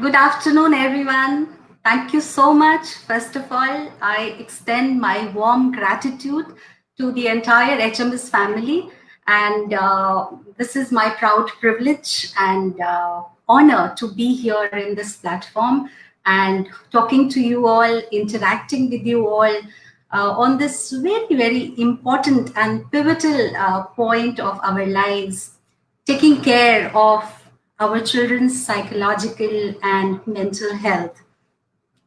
Good afternoon, everyone. Thank you so much. First of all, I extend my warm gratitude to the entire HMS family. And this is my proud privilege and honor to be here in this platform and talking to you all, interacting with you all on this very, very important and pivotal point of our lives, taking care of our children's psychological and mental health.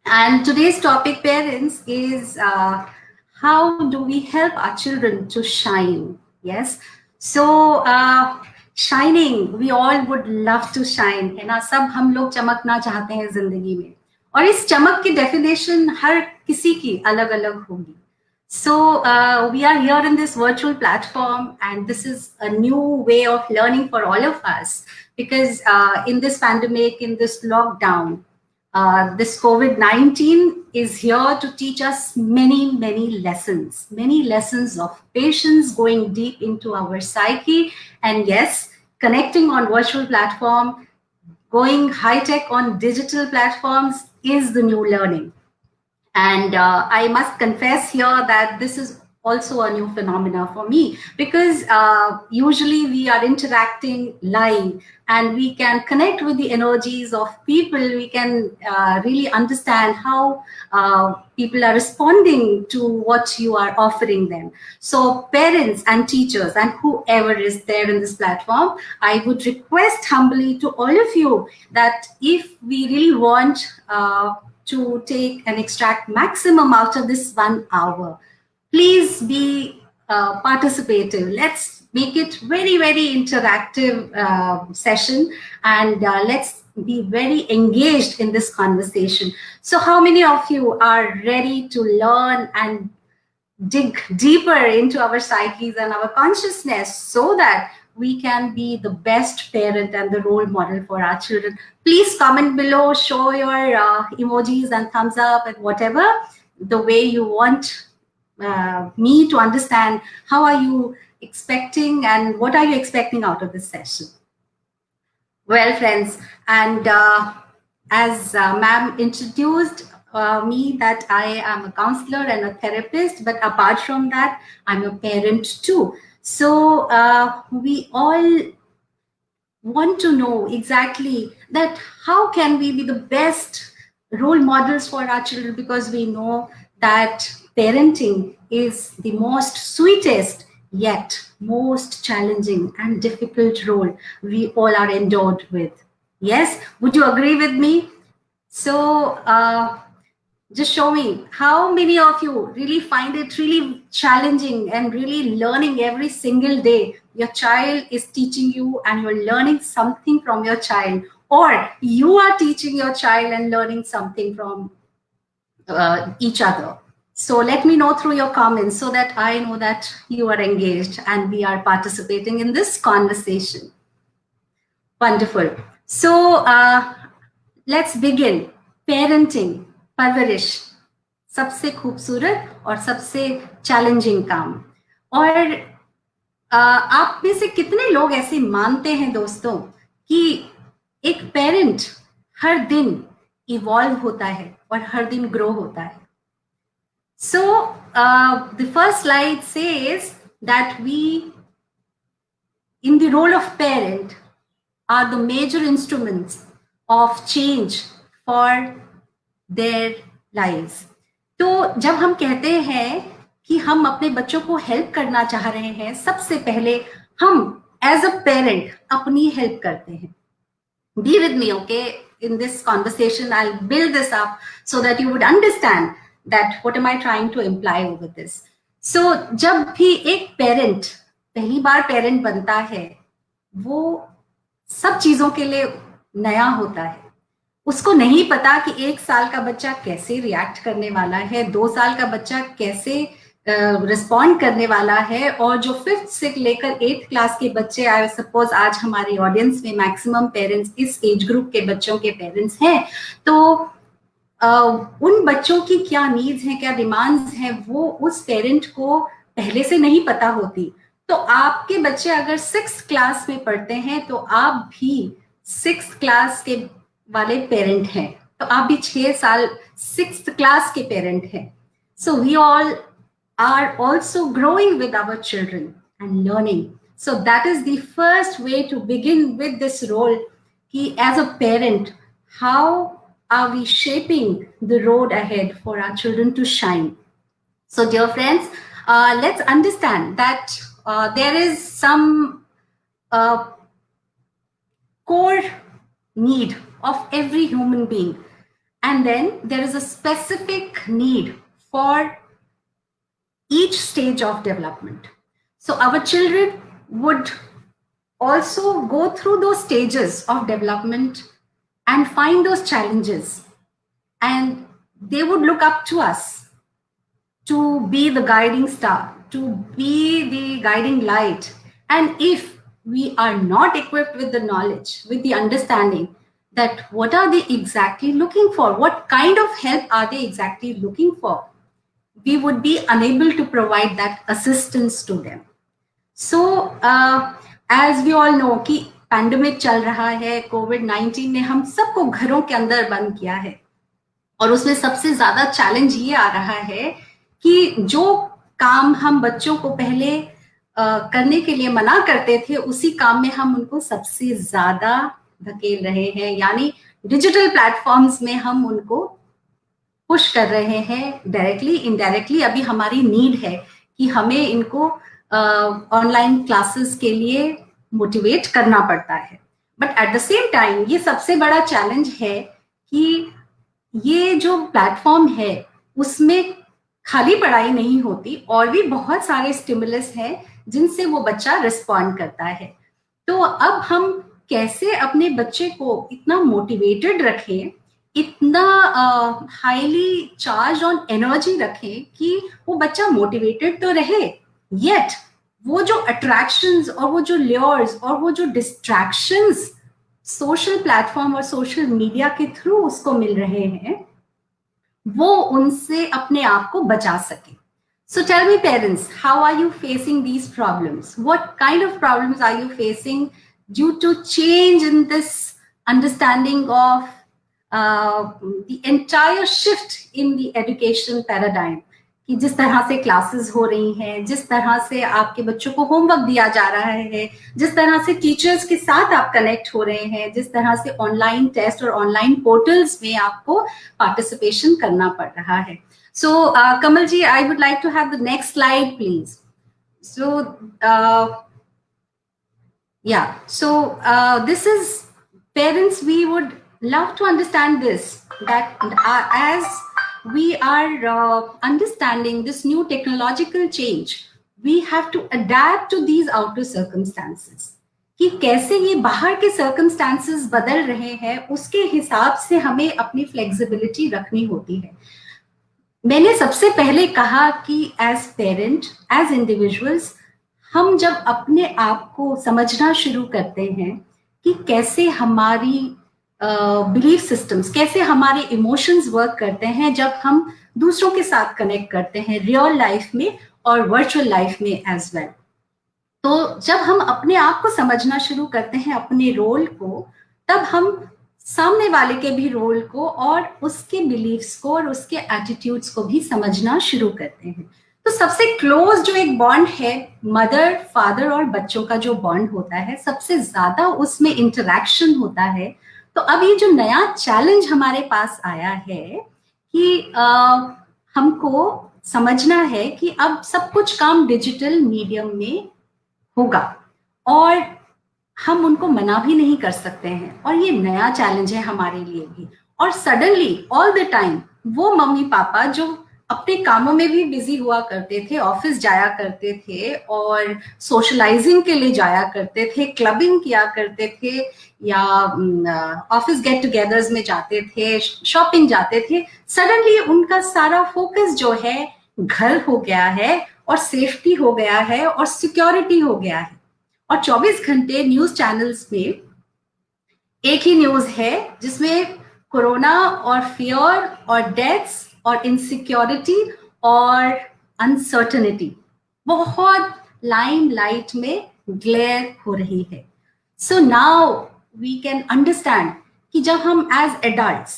And today's topic, parents, is how do we help our children to shine? Yes. So, shining, we all would love to shine, है ना? सब हम लोग चमकना चाहते हैं जिंदगी में, और इस चमक की डेफिनेशन हर किसी की अलग अलग होगी. So we are here in this virtual platform, and this is a new way of learning for all of us because in this pandemic, in this lockdown, this COVID-19 is here to teach us many, many lessons of patience, going deep into our psyche, and yes, connecting on virtual platform, going high tech on digital platforms is the new learning. And I must confess here that this is also a new phenomena for me because usually we are interacting live and we can connect with the energies of people. We can really understand how people are responding to what you are offering them. So parents and teachers and whoever is there in this platform, I would request humbly to all of you that if we really want to take and extract maximum out of this 1 hour, please be participative. Let's make it very, very interactive session, and let's be very engaged in this conversation. So how many of you are ready to learn and dig deeper into our psyches and our consciousness so that we can be the best parent and the role model for our children? Please comment below, show your emojis and thumbs up and whatever the way you want me to understand how are you expecting and what are you expecting out of this session. Well, friends, and as ma'am introduced me that I am a counselor and a therapist, but apart from that, I'm a parent too. So we all want to know exactly that how can we be the best role models for our children, because we know that parenting is the most sweetest yet most challenging and difficult role we all are endowed with. Yes, would you agree with me? So just show me how many of you really find it really challenging and really learning every single day. Your child is teaching you and you're learning something from your child, or you are teaching your child and learning something from each other. So let me know through your comments so that I know that you are engaged and we are participating in this conversation. Wonderful. So let's begin. Parenting, परवरिश, सबसे खूबसूरत और सबसे challenging काम. और आप में से कितने लोग ऐसे मानते हैं दोस्तों कि एक पेरेंट हर दिन इवॉल्व होता है और हर दिन ग्रो होता है? So the first slide says that we, in the role of parent, are the major instruments of change for their lives. तो जब हम कहते हैं कि हम अपने बच्चों को हेल्प करना चाह रहे हैं, सबसे पहले हम एज अ पेरेंट अपनी हेल्प करते हैं. Be with me, okay? In this conversation, I'll build this up so that you would understand that what am I trying to imply over this. So जब भी एक पेरेंट पहली बार parent बनता है, वो सब चीजों के लिए नया होता है. उसको नहीं पता कि 1 साल का बच्चा कैसे रिएक्ट करने वाला है, 2 साल का बच्चा कैसे रिस्पॉन्ड करने वाला है, और जो 5th से लेकर 8th क्लास के बच्चे, आई सपोज आज हमारी ऑडियंस में मैक्सिमम पेरेंट्स इस एज ग्रुप के बच्चों के पेरेंट्स हैं, तो उन बच्चों की क्या नीड्स हैं, क्या डिमांड्स हैं, वो उस पेरेंट को पहले से नहीं पता होती. तो आपके बच्चे अगर 6th क्लास में पढ़ते हैं तो आप भी 6th क्लास के वाले पेरेंट हैं, तो आप भी 6 साल 6th क्लास के पेरेंट हैं. So we all are also growing with our children and learning. So that is the first way to begin with this role. Ki as a parent, how are we shaping the road ahead for our children to shine? So dear friends, let's understand that there is some uh, core need of every human being. And then there is a specific need for each stage of development. So our children would also go through those stages of development and find those challenges. And they would look up to us to be the guiding star, to be the guiding light. And if we are not equipped with the knowledge, with the understanding that what are they exactly looking for, what kind of help are they exactly looking for, we would be unable to provide that assistance to them. So, as we all know कि pandemic चल रहा है, कोविड-19 ने हम सबको घरों के अंदर बंद किया है, और उसमें सबसे ज्यादा चैलेंज ये आ रहा है कि जो काम हम बच्चों को पहले करने के लिए मना करते थे, उसी काम में हम उनको सबसे ज्यादा धकेल रहे हैं, यानी डिजिटल प्लेटफॉर्म्स में हम उनको पुश कर रहे हैं डायरेक्टली इनडायरेक्टली. अभी हमारी नीड है कि हमें इनको ऑनलाइन क्लासेस के लिए मोटिवेट करना पड़ता है. But at the same time ये सबसे बड़ा चैलेंज है कि ये जो प्लेटफॉर्म है उसमें खाली पढ़ाई नहीं होती, और भी बहुत सारे स्टिमुलस हैं जिनसे वो बच्चा रिस्पॉन्ड करता है. तो अब हम कैसे अपने बच्चे को इतना मोटिवेटेड रखें, इतना हाईली चार्ज ऑन एनर्जी रखें कि वो बच्चा मोटिवेटेड तो रहे, येट वो जो अट्रैक्शंस और वो जो ल्योर्स और वो जो डिस्ट्रैक्शंस सोशल प्लेटफॉर्म और सोशल मीडिया के थ्रू उसको मिल रहे हैं, वो उनसे अपने आप को बचा सके. So tell me parents, how are you facing these problems? What kind of problems are you facing due to change in this understanding of the entire shift in the education paradigm? कि जिस तरह से classes हो रही हैं, जिस तरह से आपके बच्चों को होमवर्क दिया जा रहा है, जिस तरह से टीचर्स के साथ आप कनेक्ट हो रहे हैं, जिस तरह से ऑनलाइन टेस्ट और ऑनलाइन पोर्टल्स में आपको पार्टिसिपेशन करना पड़ रहा है. So, Kamal ji, I would like to have the next slide, please. So, yeah. So, this is parents. We would love to understand this, that as we are understanding this new technological change, we have to adapt to these outer circumstances. कि कैसे ये बाहर के circumstances बदल रहे हैं, उसके हिसाब से हमें अपनी flexibility रखनी होती है. मैंने सबसे पहले कहा कि एज पेरेंट, एज इंडिविजुअल्स, हम जब अपने आप को समझना शुरू करते हैं कि कैसे हमारी बिलीफ सिस्टम्स, कैसे हमारे इमोशंस वर्क करते हैं जब हम दूसरों के साथ कनेक्ट करते हैं रियल लाइफ में और वर्चुअल लाइफ में एज वेल. तो जब हम अपने आप को समझना शुरू करते हैं, अपने रोल को, तब हम सामने वाले के भी रोल को और उसके बिलीफ्स को और उसके एटीट्यूड्स को भी समझना शुरू करते हैं. तो सबसे क्लोज जो एक बॉन्ड है मदर, फादर और बच्चों का जो बॉन्ड होता है, सबसे ज्यादा उसमें इंटरैक्शन होता है. तो अब ये जो नया चैलेंज हमारे पास आया है कि हमको समझना है कि अब सब कुछ काम डिजिटल मीडियम में होगा और हम उनको मना भी नहीं कर सकते हैं, और ये नया चैलेंज है हमारे लिए भी. और सडनली ऑल द टाइम वो मम्मी पापा जो अपने कामों में भी बिजी हुआ करते थे, ऑफिस जाया करते थे और सोशलाइजिंग के लिए जाया करते थे, क्लबिंग किया करते थे, या ऑफिस गेट टुगेदर्स में जाते थे, शॉपिंग जाते थे, सडनली उनका सारा फोकस जो है घर हो गया है और सेफ्टी हो गया है और सिक्योरिटी हो गया है. और 24 घंटे न्यूज चैनल्स में एक ही न्यूज है जिसमें कोरोना और फियर और डेथ्स और इनसिक्योरिटी और अनसर्टेनिटी बहुत लाइमलाइट में ग्लेयर हो रही है. So now we can understand कि जब हम एज एडल्ट्स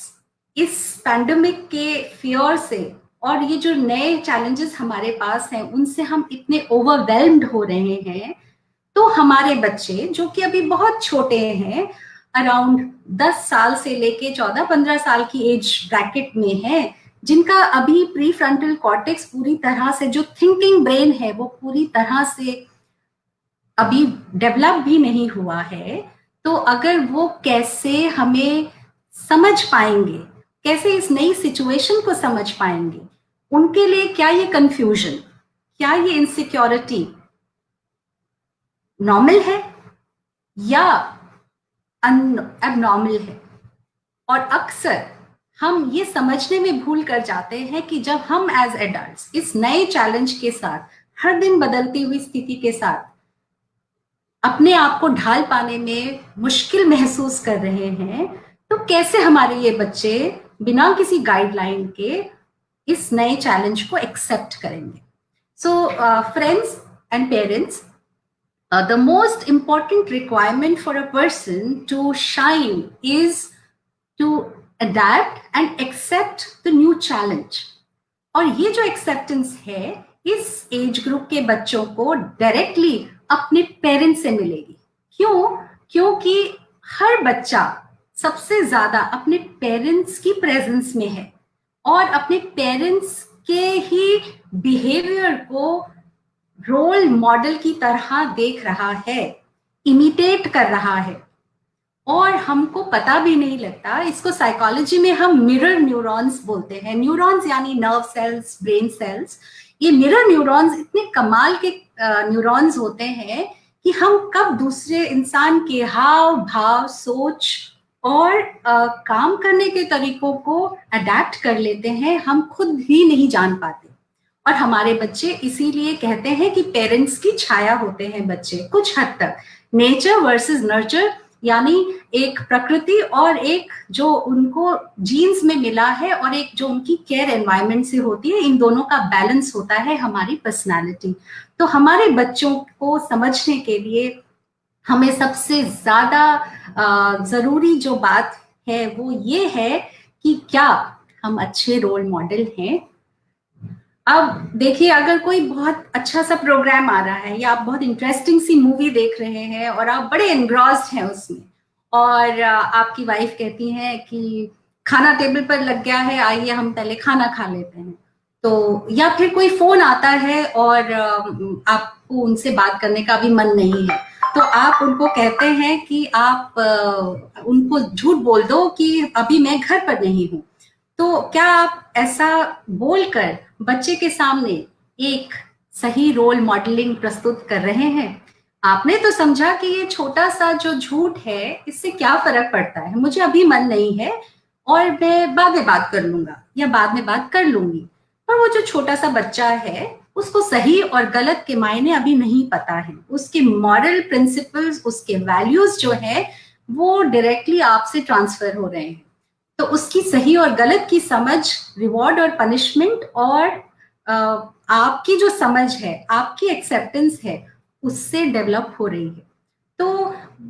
इस पैंडेमिक के फियर से और ये जो नए चैलेंजेस हमारे पास हैं उनसे हम इतने ओवरवेल्म्ड हो रहे हैं, तो हमारे बच्चे जो कि अभी बहुत छोटे हैं, अराउंड 10 साल से लेके 14-15 साल की एज ब्रैकेट में है, जिनका अभी प्री फ्रंटल कॉर्टेक्स पूरी तरह से, जो थिंकिंग ब्रेन है वो पूरी तरह से अभी डेवलप भी नहीं हुआ है, तो अगर वो कैसे हमें समझ पाएंगे, कैसे इस नई सिचुएशन को समझ पाएंगे, उनके लिए क्या ये कंफ्यूजन, क्या ये इनसिक्योरिटी नॉर्मल है या एबनॉर्मल है। और अक्सर हम ये समझने में भूल कर जाते हैं कि जब हम एज एडल्ट्स इस नए चैलेंज के साथ, हर दिन बदलती हुई स्थिति के साथ अपने आप को ढाल पाने में मुश्किल महसूस कर रहे हैं, तो कैसे हमारे ये बच्चे बिना किसी गाइडलाइन के इस नए चैलेंज को एक्सेप्ट करेंगे। So friends and parents, the most important requirement for a person to shine is to adapt and accept the new challenge. और ये जो एक्सेप्टेंस है इस एज ग्रुप के बच्चों को डायरेक्टली अपने पेरेंट्स से मिलेगी। क्यों? क्योंकि हर बच्चा सबसे ज्यादा अपने पेरेंट्स की प्रेजेंस में है और अपने पेरेंट्स के ही बिहेवियर को रोल मॉडल की तरह देख रहा है, इमिटेट कर रहा है, और हमको पता भी नहीं लगता। इसको साइकोलॉजी में हम मिरर न्यूरॉन्स बोलते हैं। न्यूरॉन्स यानी नर्व सेल्स, ब्रेन सेल्स। ये मिरर न्यूरॉन्स इतने कमाल के न्यूरॉन्स होते हैं कि हम कब दूसरे इंसान के हाव भाव, सोच और काम करने के तरीकों को अडेप्ट कर लेते हैं, हम खुद भी नहीं जान पाते। और हमारे बच्चे इसीलिए कहते हैं कि पेरेंट्स की छाया होते हैं बच्चे, कुछ हद तक। नेचर वर्सेस नर्चर, यानी एक प्रकृति और एक जो उनको जीन्स में मिला है और एक जो उनकी केयर एनवायरनमेंट से होती है, इन दोनों का बैलेंस होता है हमारी पर्सनालिटी। तो हमारे बच्चों को समझने के लिए हमें सबसे ज्यादा जरूरी जो बात है वो ये है कि क्या हम अच्छे रोल मॉडल हैं। अब देखिए, अगर कोई बहुत अच्छा सा प्रोग्राम आ रहा है या आप बहुत इंटरेस्टिंग सी मूवी देख रहे हैं और आप बड़े एनग्रॉस्ड हैं उसमें, और आपकी वाइफ कहती है कि खाना टेबल पर लग गया है, आइए हम पहले खाना खा लेते हैं, तो या फिर कोई फोन आता है और आपको उनसे बात करने का भी मन नहीं है, तो आप उनको कहते हैं कि आप उनको झूठ बोल दो कि अभी मैं घर पर नहीं हूँ। तो क्या आप ऐसा बोलकर बच्चे के सामने एक सही रोल मॉडलिंग प्रस्तुत कर रहे हैं? आपने तो समझा कि ये छोटा सा जो झूठ है इससे क्या फर्क पड़ता है, मुझे अभी मन नहीं है और मैं बाद में बात कर लूंगा या बाद में बात कर लूंगी। पर वो जो छोटा सा बच्चा है उसको सही और गलत के मायने अभी नहीं पता है, उसके मॉरल प्रिंसिपल्स, उसके वैल्यूज जो है वो डायरेक्टली आपसे ट्रांसफर हो रहे हैं। तो उसकी सही और गलत की समझ, रिवॉर्ड और पनिशमेंट और आपकी जो समझ है, आपकी एक्सेप्टेंस है, उससे डेवलप हो रही है। तो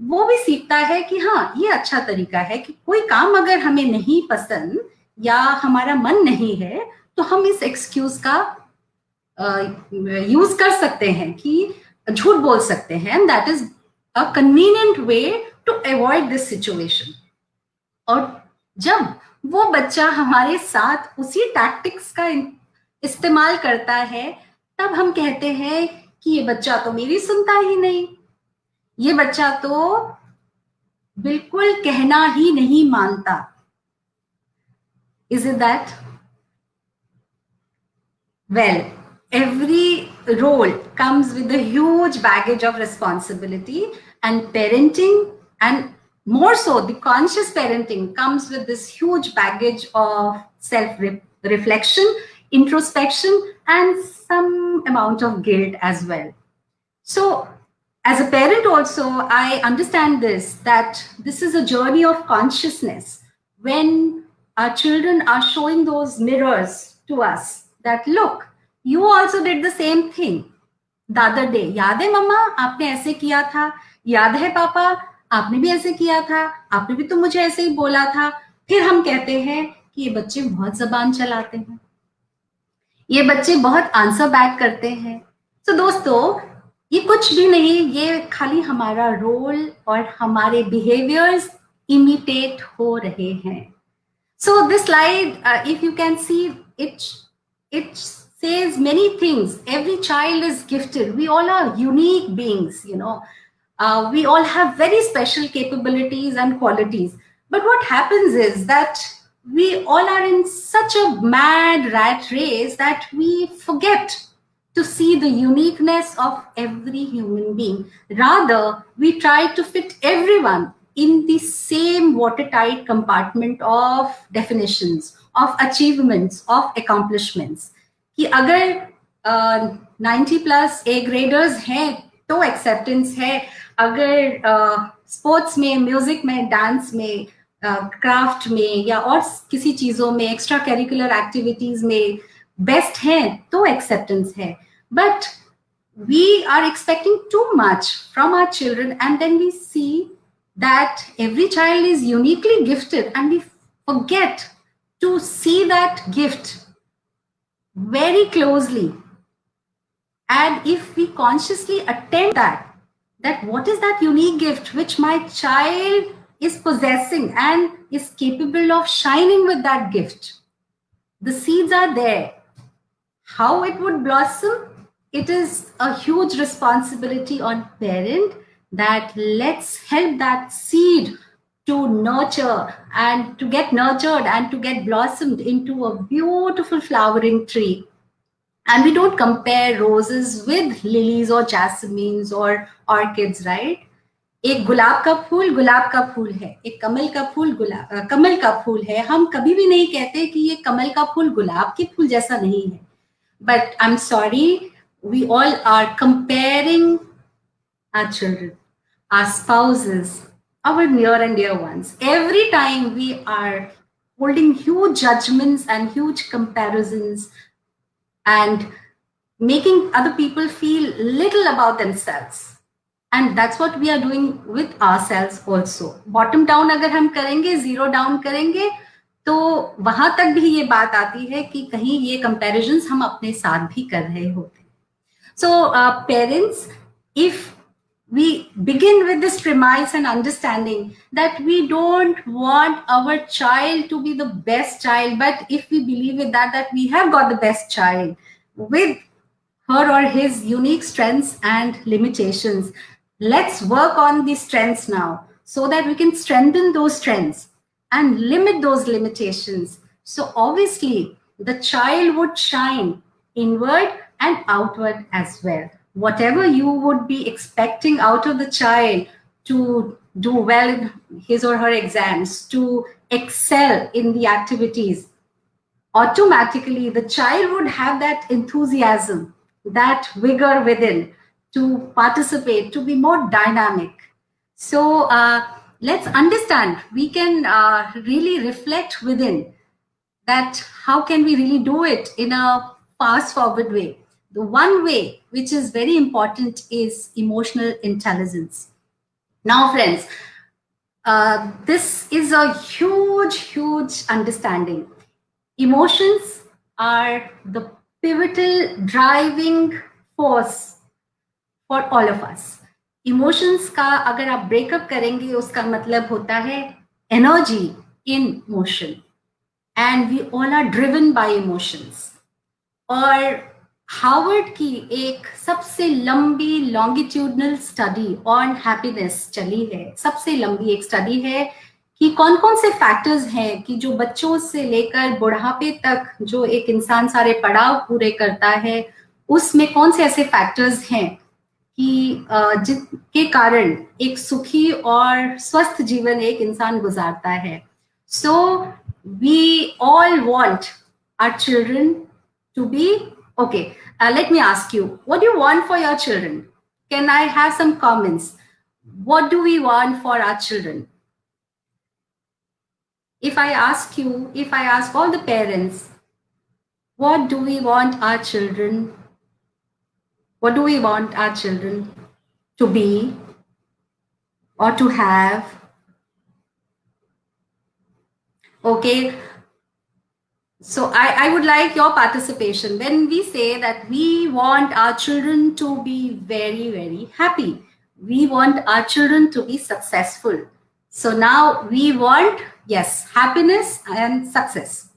वो भी सीखता है कि हाँ, ये अच्छा तरीका है कि कोई काम अगर हमें नहीं पसंद या हमारा मन नहीं है तो हम इस एक्सक्यूज का यूज कर सकते हैं कि झूठ बोल सकते हैं, and that is a convenient way to avoid this situation. और जब वो बच्चा हमारे साथ उसी टैक्टिक्स का इस्तेमाल करता है, तब हम कहते हैं कि ये बच्चा तो मेरी सुनता ही नहीं, ये बच्चा तो बिल्कुल कहना ही नहीं मानता। Is it that? Well, every role comes with a huge baggage of responsibility, and parenting, and more so the conscious parenting, comes with this huge baggage of self-reflection, introspection, and some amount of guilt as well. So as a parent also, I understand this, that this is a journey of consciousness when our children are showing those mirrors to us that look, you also did the same thing the other day. याद है मम्मा, आपने ऐसे किया था? याद है पापा, आपने भी ऐसे किया था, आपने भी तो मुझे ऐसे ही बोला था। फिर हम कहते हैं कि ये बच्चे बहुत जबान चलाते हैं, ये बच्चे बहुत आंसर बैक करते हैं। तो दोस्तों, ये कुछ भी नहीं, ये खाली हमारा रोल और हमारे बिहेवियर्स इमिटेट हो रहे हैं। So this slide, if you can see, it says many things. Every child is gifted. We all are unique beings, you know. We all have very special capabilities and qualities. But what happens is that we all are in such a mad rat race that we forget to see the uniqueness of every human being. Rather, we try to fit everyone in the same watertight compartment of definitions, of achievements, of accomplishments. कि अगर 90+ ए graders हैं तो acceptance है, अगर sports में, music में, dance में, craft में या और किसी चीजों में, एक्स्ट्रा करिकुलर एक्टिविटीज में बेस्ट हैं तो एक्सेप्टेंस है. But we are expecting too much from our children, and then we see that every child is uniquely gifted and we forget to see that gift very closely. And if we consciously attend that what is that unique gift which my child is possessing and is capable of shining with that gift, the seeds are there. How it would blossom, it is a huge responsibility on parent, that let's help that seed to nurture and to get nurtured and to get blossomed into a beautiful flowering tree. And we don't compare roses with lilies or jasmines or orchids, right? एक गुलाब का फूल है, एक कमल का फूल कमल का फूल है. हम कभी भी नहीं कहते कि ये कमल का फूल गुलाब के फूल जैसा नहीं है. But I'm sorry, we all are comparing our children, our spouses, our near and dear ones. Every time we are holding huge judgments and huge comparisons and making other people feel little about themselves. And that's what we are doing with ourselves also. Bottom down अगर हम करेंगे, zero down करेंगे, तो वहां तक भी ये बात आती है कि कहीं ये comparisons हम अपने साथ भी कर रहे होते हैं. So parents, if we begin with this premise and understanding that we don't want our child to be the best child, but if we believe in that we have got the best child with her or his unique strengths and limitations, let's work on these strengths now so that we can strengthen those strengths and limit those limitations. So obviously the child would shine inward and outward as well. Whatever you would be expecting out of the child to do well in his or her exams, to excel in the activities, automatically the child would have that enthusiasm, that vigor within to participate, to be more dynamic. So let's understand, we can really reflect within that how can we really do it in a fast forward way. The one way which is very important is emotional intelligence. Now friends, this is a huge understanding. Emotions are the pivotal driving force for all of us. Emotions का अगर आप breakup करेंगे, उसका मतलब होता है energy in motion, and we all are driven by emotions. और Harvard की एक सबसे लंबी लॉन्गिट्यूडनल स्टडी ऑन हैप्पीनेस चली है, सबसे लंबी एक स्टडी है कि कौन कौन से फैक्टर्स हैं कि जो बच्चों से लेकर बुढ़ापे तक जो एक इंसान सारे पड़ाव पूरे करता है, उसमें कौन से ऐसे फैक्टर्स हैं कि जिनके कारण एक सुखी और स्वस्थ जीवन एक इंसान गुजारता है. So we all want our children to be okay. Let me ask you, what do you want for your children? Can I have some comments? What do we want for our children? If I ask you, if I ask all the parents, what do we want our children? What do we want our children to be? or to have. Okay, so I would like your participation when we say that we want our children to be very, very happy. We want our children to be successful. So now we want, yes, happiness and success,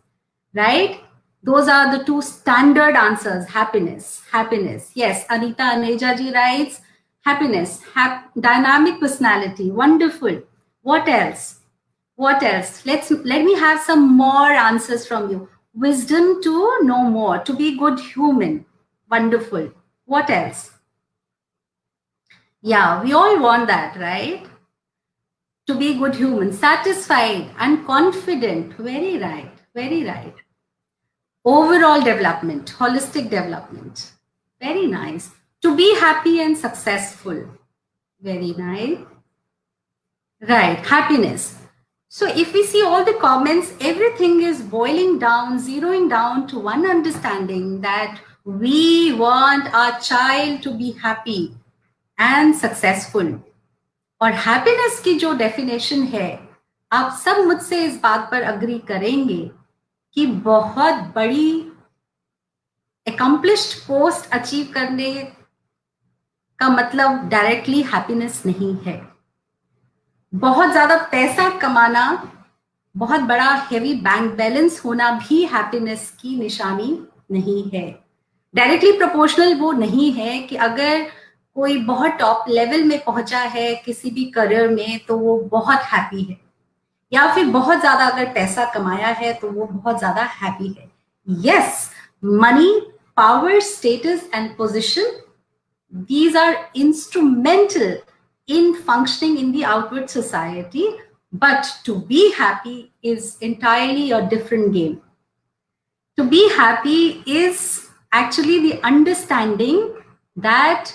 right? Those are the two standard answers. Happiness, happiness. Yes, Anita Aneja ji writes, happiness, dynamic personality, wonderful. What else? What else? Let me have some more answers from you. Wisdom to know more, to be good human. Wonderful. What else? Yeah, we all want that, right? To be good human, satisfied and confident. Very right. Very right. Overall development, holistic development. Very nice. To be happy and successful. Very nice. Right, happiness. So if we see all the comments, everything is boiling down, zeroing down to one understanding that we want our child to be happy and successful. और happiness की जो definition है, आप सब मुझसे इस बात पर अग्री करेंगे कि बहुत बड़ी अकम्प्लिश्ड पोस्ट अचीव करने का मतलब डायरेक्टली हैप्पीनेस नहीं है. बहुत ज्यादा पैसा कमाना, बहुत बड़ा हेवी बैंक बैलेंस होना भी हैप्पीनेस की निशानी नहीं है. डायरेक्टली प्रोपोर्शनल वो नहीं है कि अगर कोई बहुत टॉप लेवल में पहुंचा है किसी भी करियर में तो वो बहुत हैप्पी है, या फिर बहुत ज्यादा अगर पैसा कमाया है तो वो बहुत ज्यादा हैप्पी है. Yes, money, power, status and position, these are instrumental in functioning in the outward society, but to be happy is entirely a different game. To be happy is actually the understanding that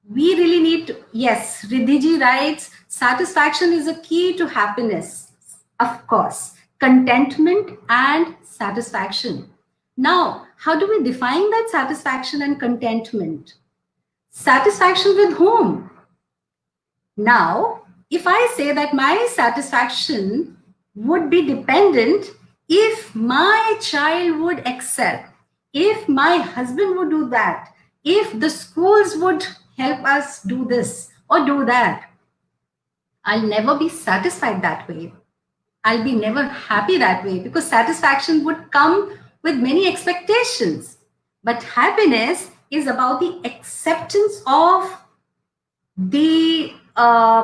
we really need to, yes, Riddhiji writes, satisfaction is a key to happiness. Of course, contentment and satisfaction. Now, how do we define that satisfaction and contentment? Satisfaction with whom? Now, if I say that my satisfaction would be dependent if my child would excel, if my husband would do that, if the schools would help us do this or do that, I'll never be satisfied that way. I'll be never happy that way, because satisfaction would come with many expectations. But happiness is about the acceptance of the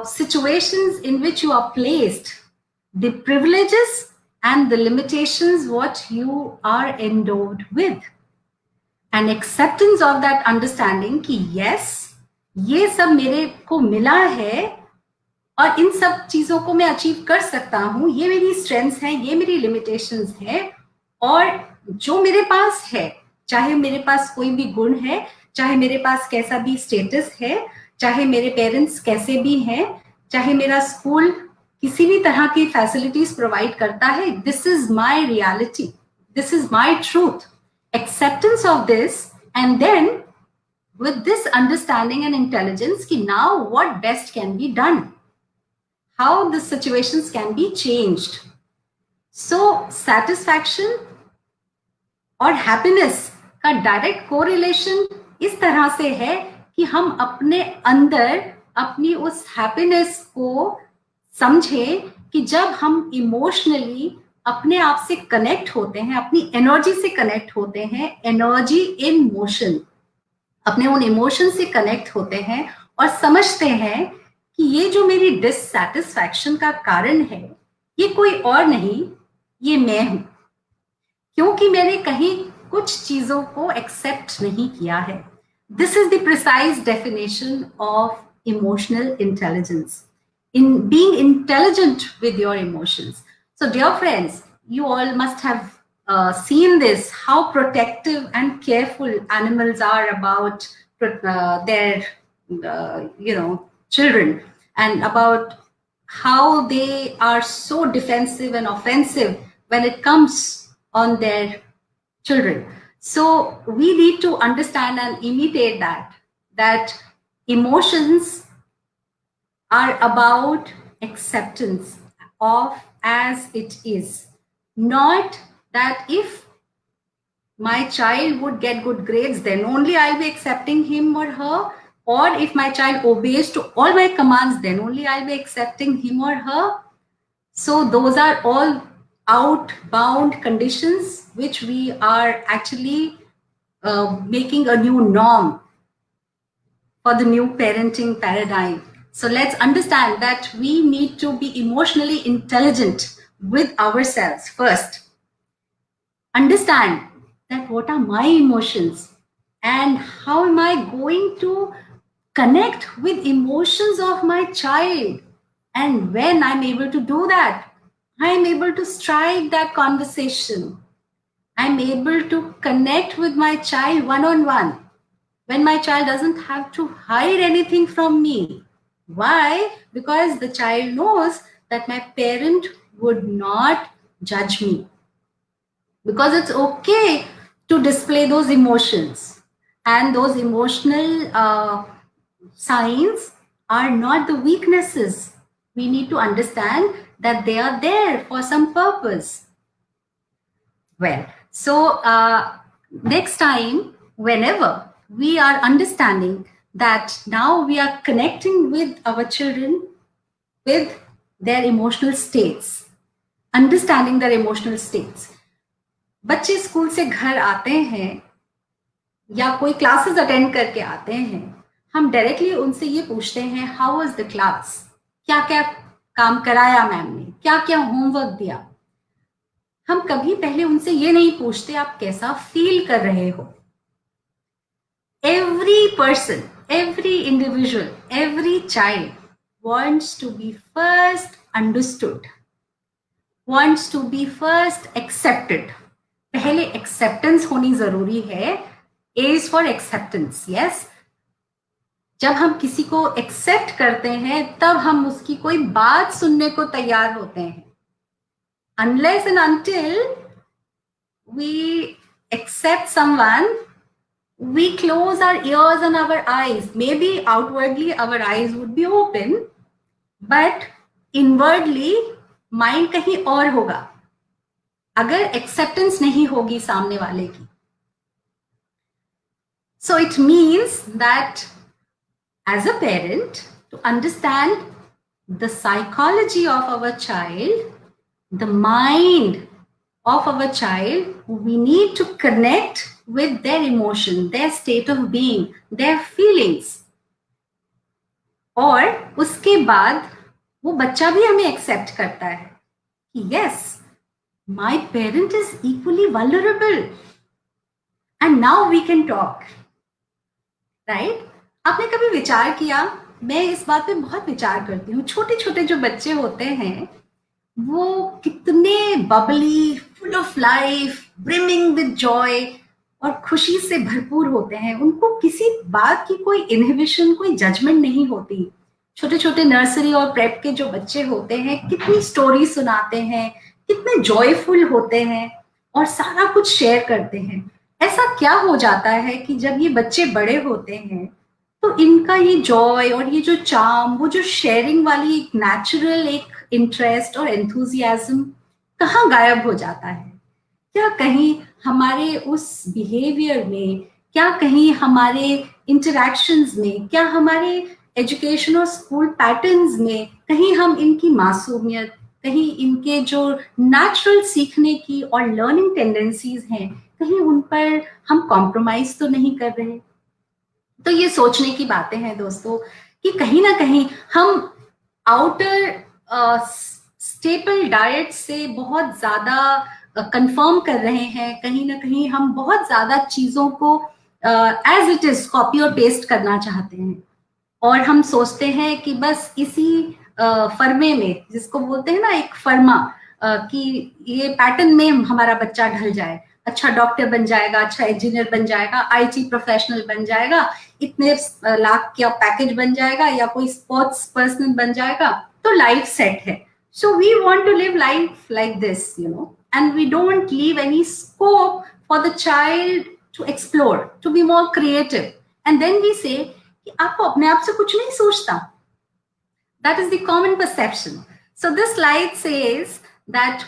situations in which you are placed, the privileges and the limitations what you are endowed with, and acceptance of that understanding कि yes, ये सब मेरे को मिला है और इन सब चीजों को मैं अचीव कर सकता हूँ, ये मेरी स्ट्रेंथ्स हैं, ये मेरी लिमिटेशंस हैं, और जो मेरे पास है, चाहे मेरे पास कोई भी गुण है, चाहे मेरे पास कैसा भी स्टेटस है, चाहे मेरे पेरेंट्स कैसे भी हैं, चाहे मेरा स्कूल किसी भी तरह की फैसिलिटीज प्रोवाइड करता है, this is my reality, this is my truth. Acceptance of this, and then with this understanding and intelligence ki now what best can be done, how the situations can be changed. So satisfaction और happiness का direct correlation इस तरह से है कि हम अपने अंदर अपनी उस happiness को समझें कि जब हम emotionally अपने आप से connect होते हैं, अपनी energy से connect होते हैं, energy in motion, अपने उन इमोशन से कनेक्ट होते हैं और समझते हैं कि ये जो मेरी डिससैटिस्फैक्शन का कारण है ये कोई और नहीं, ये मैं हूं, क्योंकि मैंने कहीं कुछ चीजों को एक्सेप्ट नहीं किया है. This is the precise definition of emotional intelligence, in being intelligent with your emotions. So dear friends, you all must have seen this, how protective and careful animals are about their children, and about how they are so defensive and offensive when it comes on their children. So we need to understand and imitate that emotions are about acceptance of as it is. Not that if my child would get good grades, then only I'll be accepting him or her. Or if my child obeys to all my commands, then only I'll be accepting him or her. So those are all outbound conditions which we are actually making a new norm for the new parenting paradigm. So let's understand that we need to be emotionally intelligent with ourselves first. Understand that what are my emotions and how am I going to connect with emotions of my child. And when I'm able to do that, I'm able to strike that conversation. I'm able to connect with my child one on one when my child doesn't have to hide anything from me. Why? Because the child knows that my parent would not judge me. Because it's okay to display those emotions. And those emotional signs are not the weaknesses. We need to understand that they are there for some purpose. Well, so next time, whenever we are understanding that now we are connecting with our children with their emotional states, understanding their emotional states. बच्चे school से घर आते हैं या कोई classes attend करके आते हैं, हम डायरेक्टली उनसे ये पूछते हैं हाउ वाज द क्लास, क्या क्या काम कराया मैम ने, क्या क्या होमवर्क दिया. हम कभी पहले उनसे ये नहीं पूछते आप कैसा फील कर रहे हो. Every person, every individual, every child wants to be first understood, wants to be first accepted. पहले एक्सेप्टेंस होनी जरूरी है. A is for acceptance, yes. जब हम किसी को एक्सेप्ट करते हैं तब हम उसकी कोई बात सुनने को तैयार होते हैं. Unless and until we accept someone, we close our ears and our eyes. Maybe outwardly our eyes would be open, but inwardly mind कहीं और होगा अगर एक्सेप्टेंस नहीं होगी सामने वाले की. So it means that as a parent, to understand the psychology of our child, the mind of our child, we need to connect with their emotion, their state of being, their feelings. और उसके बाद वो बच्चा भी हमें accept करता है कि yes, my parent is equally vulnerable and now we can talk, right? आपने कभी विचार किया, मैं इस बात पे बहुत विचार करती हूँ, छोटे छोटे जो बच्चे होते हैं वो कितने Babli, full of life, brimming with Joy और खुशी से भरपूर होते हैं. उनको किसी बात की कोई इनहिबिशन, कोई जजमेंट नहीं होती. छोटे छोटे नर्सरी और प्रेप के जो बच्चे होते हैं कितनी स्टोरी सुनाते हैं, कितने जॉयफुल होते हैं और सारा कुछ शेयर करते हैं. ऐसा क्या हो जाता है कि जब ये बच्चे बड़े होते हैं तो इनका ये जॉय और ये जो चार्म, वो जो शेयरिंग वाली एक नेचुरल एक इंटरेस्ट और एंथुजियाज्म कहाँ गायब हो जाता है? क्या कहीं हमारे उस बिहेवियर में, क्या कहीं हमारे इंटरैक्शंस में, क्या हमारे एजुकेशन और स्कूल पैटर्न्स में कहीं हम इनकी मासूमियत, कहीं इनके जो नेचुरल सीखने की और लर्निंग टेंडेंसीज हैं, कहीं उन पर हम कॉम्प्रोमाइज तो नहीं कर रहे? तो ये सोचने की बातें हैं दोस्तों कि कहीं ना कहीं हम आउटर स्टेपल डाइट से बहुत ज्यादा कंफर्म कर रहे हैं. कहीं ना कहीं हम बहुत ज्यादा चीजों को एज इट इज कॉपी और पेस्ट करना चाहते हैं और हम सोचते हैं कि बस इसी फर्मे में, जिसको बोलते हैं ना एक फर्मा, कि ये पैटर्न में हमारा बच्चा ढल जाए, अच्छा डॉक्टर बन जाएगा, अच्छा इंजीनियर बन जाएगा, आईटी प्रोफेशनल बन जाएगा, इतने लाख का पैकेज बन जाएगा या कोई स्पोर्ट्स पर्सन बन जाएगा तो लाइफ सेट है. So we want to live life like this, you know, and we don't leave any scope for the child to explore, to be more creative. And then we say कि आपको अपने आप से कुछ नहीं सोचता, That is the common perception. So this slide says that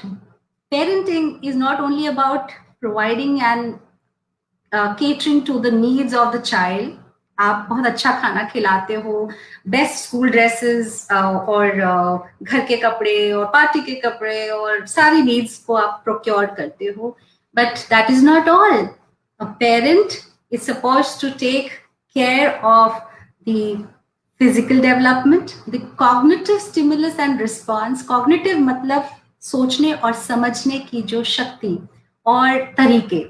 parenting is not only about providing and catering to the needs of the child. आप बहुत अच्छा खाना खिलाते हो, बेस्ट स्कूल ड्रेसेस और घर के कपड़े और पार्टी के कपड़े और सारी नीड्स को आप प्रोक्योर करते हो, but that is not all. A parent is supposed to take care of the physical development, the cognitive stimulus and response. Cognitive मतलब सोचने और समझने की जो शक्ति और तरीके,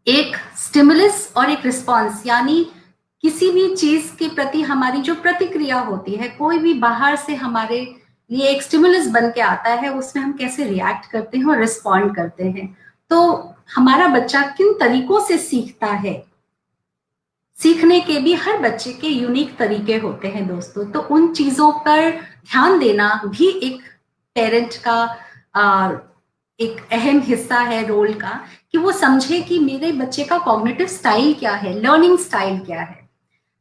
एक स्टिमुलस और एक रिस्पॉन्स, यानी किसी भी चीज के प्रति हमारी जो प्रतिक्रिया होती है, कोई भी बाहर से हमारे लिए एक स्टिमुलस बन के आता है, उसमें हम कैसे रिएक्ट करते हैं और रिस्पॉन्ड करते हैं. तो हमारा बच्चा किन तरीकों से सीखता है, सीखने के भी हर बच्चे के यूनिक तरीके होते हैं दोस्तों. तो उन चीजों पर ध्यान देना भी एक पेरेंट का एक अहम हिस्सा है रोल का, कि वो समझे कि मेरे बच्चे का कॉग्निटिव स्टाइल क्या है, लर्निंग स्टाइल क्या है.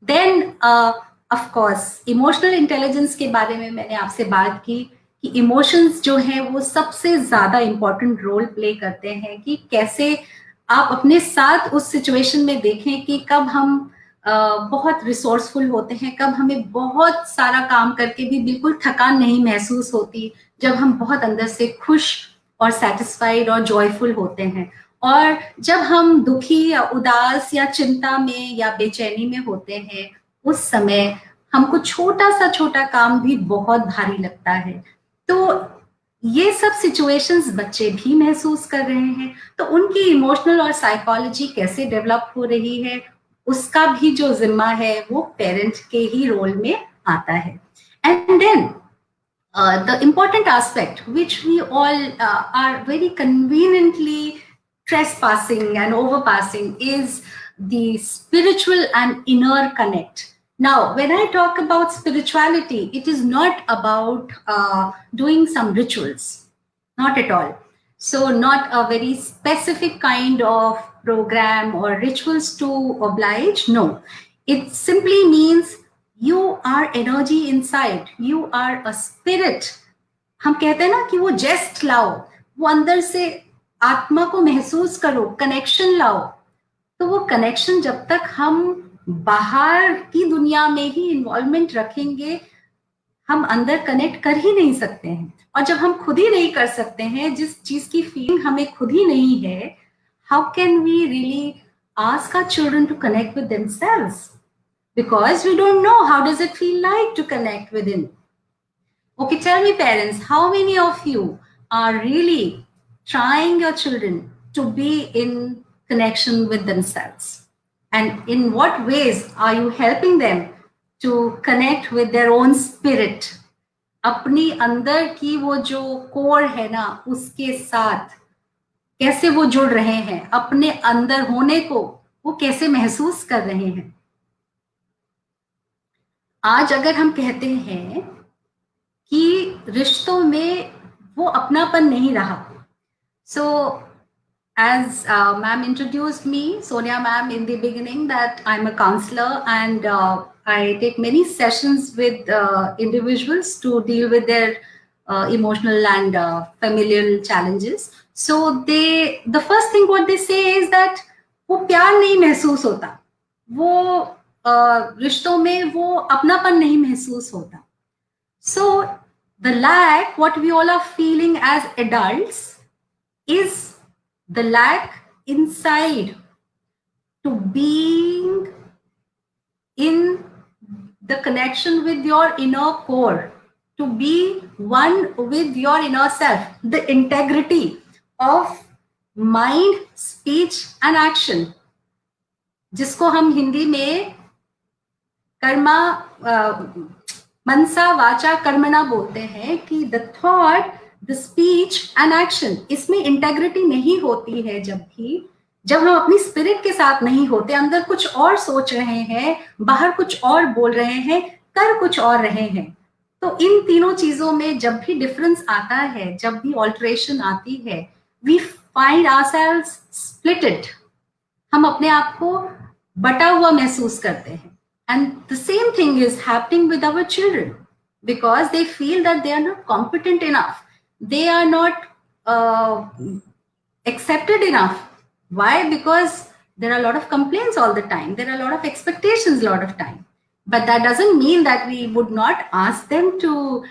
Then of course emotional intelligence के बारे में मैंने आपसे बात की कि इमोशंस जो हैं वो सबसे ज्यादा इंपॉर्टेंट रोल प्ले करते हैं, कि कैसे आप अपने साथ उस सिचुएशन में देखें कि कब हम बहुत रिसोर्सफुल होते हैं, कब हमें बहुत सारा काम करके भी बिल्कुल थकान नहीं महसूस होती, जब हम बहुत अंदर से खुश और सेटिस्फाइड और जॉयफुल होते हैं, और जब हम दुखी या उदास या चिंता में या बेचैनी में होते हैं, उस समय हमको छोटा काम भी बहुत भारी लगता है. तो ये सब सिचुएशंस बच्चे भी महसूस कर रहे हैं, तो उनकी इमोशनल और साइकोलॉजी कैसे डेवलप हो रही है, उसका भी जो जिम्मा है वो पेरेंट के ही रोल में आता है. And then the important aspect which we all are very conveniently trespassing and overpassing is the spiritual and inner connect. Now, when I talk about spirituality, it is not about doing some rituals, not at all. So not a very specific kind of program or rituals to oblige, no. It simply means you are energy inside, you are a spirit. हम कहते हैं ना कि वो जेस्ट लाओ, वो अंदर से आत्मा को महसूस करो, कनेक्शन लाओ. तो वो कनेक्शन जब तक हम बाहर की दुनिया में ही इन्वॉल्वमेंट रखेंगे, हम अंदर कनेक्ट कर ही नहीं सकते हैं. और जब हम खुद ही नहीं कर सकते हैं, जिस चीज की फीलिंग हमें खुद ही नहीं है, how can we really ask our children to connect with themselves? Because we don't know how does it feel like to connect within. Okay, tell me parents, how many of you are really trying your children to be in connection with themselves? And in what ways are you helping them to connect with their own spirit? अपनी अंदर की वो जो core है ना, उसके साथ कैसे वो जुड़ रहे हैं, अपने अंदर होने को वो कैसे महसूस कर रहे हैं. आज अगर हम कहते हैं कि रिश्तों में वो अपनापन नहीं रहा, सो as ma'am introduced me, Sonia ma'am, in the beginning, that I'm a counselor and I take many sessions with individuals to deal with their emotional and familial challenges. So the first thing what they say is that वो प्यार नहीं महसूस होता, वो रिश्तों में वो अपनापन नहीं महसूस होता. So the lack what we all are feeling as adults is the lack inside to being in the connection with your inner core, to be one with your inner self, the integrity of mind, speech and action, जिसको हम हिंदी में कर्मा मनसा वाचा कर्मणा बोलते हैं, कि the thought, the speech and action, इसमें integrity नहीं होती है. जब हम अपनी स्पिरिट के साथ नहीं होते, अंदर कुछ और सोच रहे हैं, बाहर कुछ और बोल रहे हैं, कर कुछ और रहे हैं. तो इन तीनों चीजों में जब भी डिफरेंस आता है, जब भी ऑल्टरेशन आती है, वी फाइंड आवरसेल्व्स स्प्लिटेड, हम अपने आप को बटा हुआ महसूस करते हैं. And the same thing is happening with our children. because they feel that they are not competent enough. They are not accepted enough. Why? Because there are a lot of complaints all the time. There are a lot of expectations a lot of time. But that doesn't mean that we would not ask them to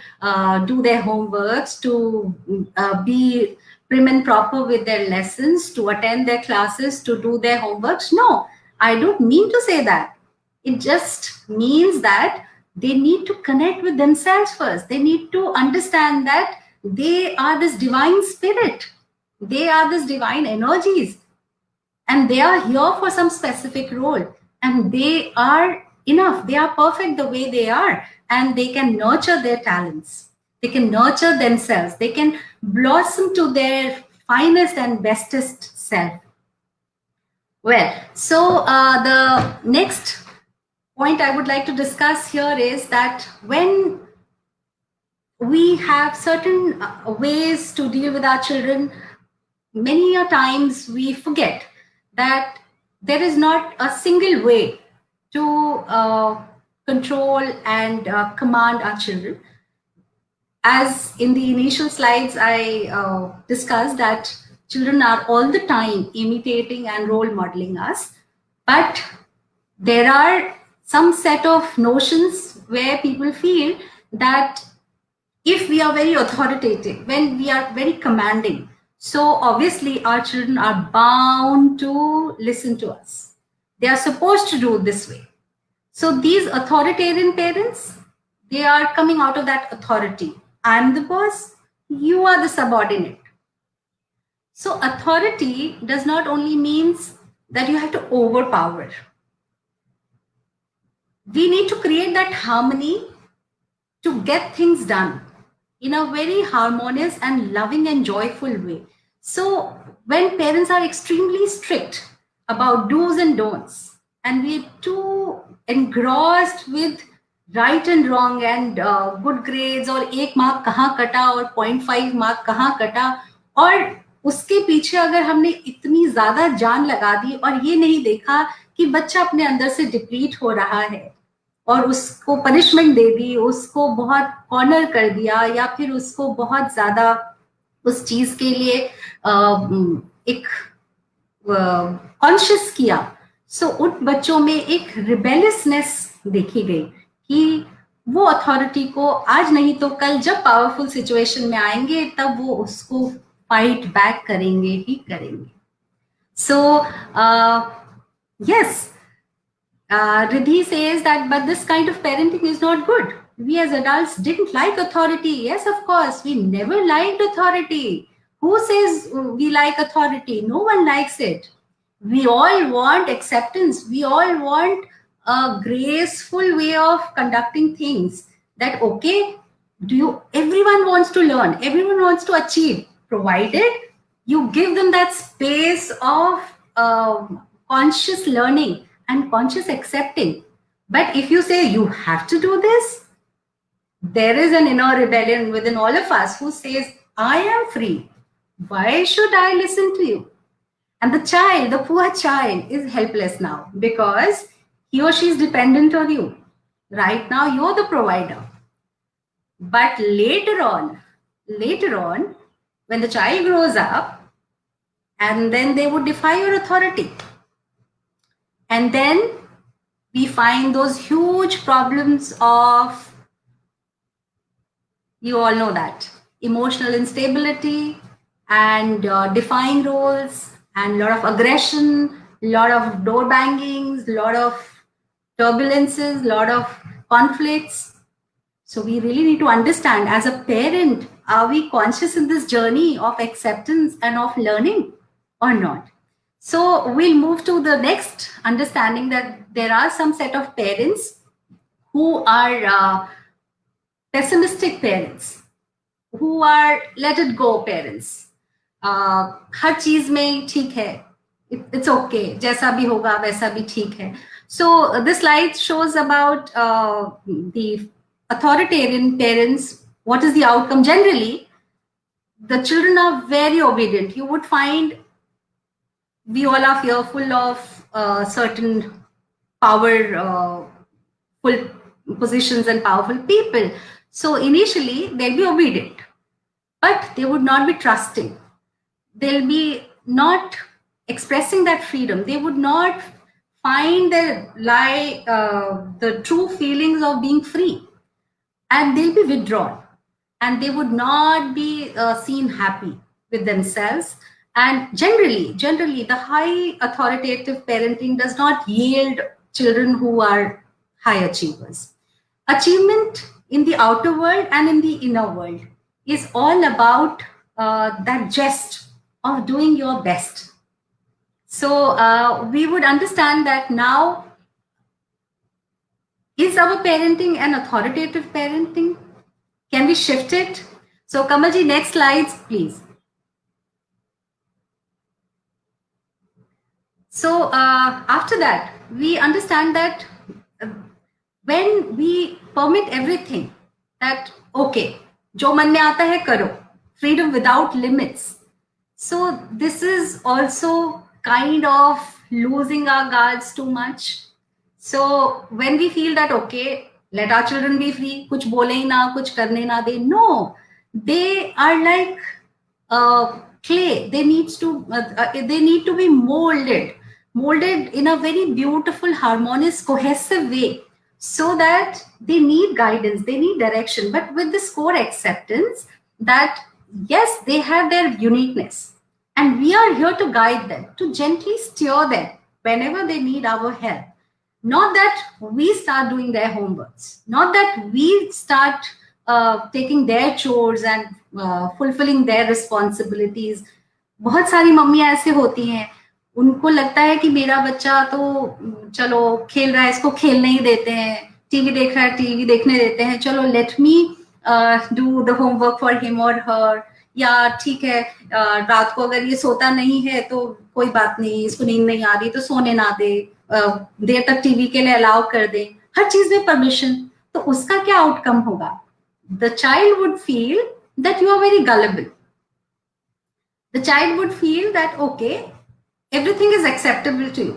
do their homeworks, to be prim and proper with their lessons, to attend their classes, to do their homeworks. No, I don't mean to say that. It just means that they need to connect with themselves first. They need to understand that they are this divine spirit, they are this divine energies, and they are here for some specific role, and they are enough, they are perfect the way they are, and they can nurture their talents, they can nurture themselves, they can blossom to their finest and bestest self. Well, so the next point I would like to discuss here is that when we have certain ways to deal with our children, many a times we forget that there is not a single way to control and command our children. As in the initial slides, I discussed that children are all the time imitating and role modeling us, but there are some set of notions where people feel that if we are very authoritative, when we are very commanding, so obviously our children are bound to listen to us. They are supposed to do this way. So these authoritarian parents, they are coming out of that authority. I'm the boss, you are the subordinate. So authority does not only means that you have to overpower. We need to create that harmony to get things done in a very harmonious and loving and joyful way. So when parents are extremely strict about do's and don'ts, and we're too engrossed with right and wrong and good grades, और एक mark कहाँ कटा और 0.5 mark कहाँ कटा, और उसके पीछे अगर हमने इतनी ज्यादा जान लगा दी और ये नहीं देखा कि बच्चा अपने अंदर से डिप्लीट हो रहा है, और उसको पनिशमेंट दे दी, उसको बहुत कॉर्नर कर दिया, या फिर उसको बहुत ज्यादा उस चीज के लिए एक कॉन्शियस किया, सो उन बच्चों में एक रिबेलियसनेस देखी गई कि वो अथॉरिटी को आज नहीं तो कल जब पावरफुल सिचुएशन में आएंगे तब वो उसको फाइट बैक करेंगे ही करेंगे. So yes, Riddhi says that, but this kind of parenting is not good. We as adults didn't like authority. Yes, of course, we never liked authority. Who says we like authority? No one likes it. We all want acceptance. We all want a graceful way of conducting things. That, okay, everyone wants to learn, everyone wants to achieve, provided you give them that space of conscious learning and conscious accepting. But if you say you have to do this, there is an inner rebellion within all of us who says, I am free. Why should I listen to you? And the child, the poor child, is helpless now because he or she is dependent on you. Right now, you're the provider. But later on, when the child grows up, and then they would defy your authority. And then we find those huge problems of, you all know that, emotional instability and defying roles and a lot of aggression, a lot of door bangings, a lot of turbulences, a lot of conflicts. So we really need to understand, as a parent, are we conscious in this journey of acceptance and of learning or not? So we'll move to the next understanding that there are some set of parents who are pessimistic parents, who are let it go parents. हर चीज में ठीक है, it's okay, जैसा भी होगा वैसा भी ठीक है. So this slide shows about the authoritarian parents. What is the outcome? Generally, the children are very obedient. You would find we all are fearful of certain powerful positions and powerful people. So initially they'll be obedient, but they would not be trusting. They'll be not expressing that freedom. They would not find the true feelings of being free, and they'll be withdrawn, and they would not be seen happy with themselves. And generally, the high authoritative parenting does not yield children who are high achievers. Achievement in the outer world and in the inner world is all about that gest of doing your best. So we would understand that now, is our parenting an authoritative parenting? Can we shift it? So Kamalji, next slides, please. So after that, we understand that when we permit everything, that okay, jo man mein aata hai karo, freedom without limits. So this is also kind of losing our guards too much. So when we feel that okay, let our children be free, kuch bole hi na, kuch karne na de. No, they are like clay. They need to be molded in a very beautiful, harmonious, cohesive way, so that they need guidance, they need direction, but with this core acceptance that yes, they have their uniqueness, and we are here to guide them, to gently steer them whenever they need our help. Not that we start doing their homeworks, not that we start taking their chores and fulfilling their responsibilities. बहुत सारी मम्मियां ऐसे होती हैं, उनको लगता है कि मेरा बच्चा तो चलो खेल रहा है, इसको खेलने ही देते हैं, टीवी देख रहा है, टीवी देखने देते हैं, चलो let me do the homework for him और हर, या ठीक है रात को अगर ये सोता नहीं है तो कोई बात नहीं, इसको नींद नहीं आ रही तो सोने ना दे, देर तक टीवी के लिए अलाउ कर दे, हर चीज में परमिशन. तो उसका क्या आउटकम होगा? The child would feel that you are very gullible. The child would feel that okay, everything is acceptable to you.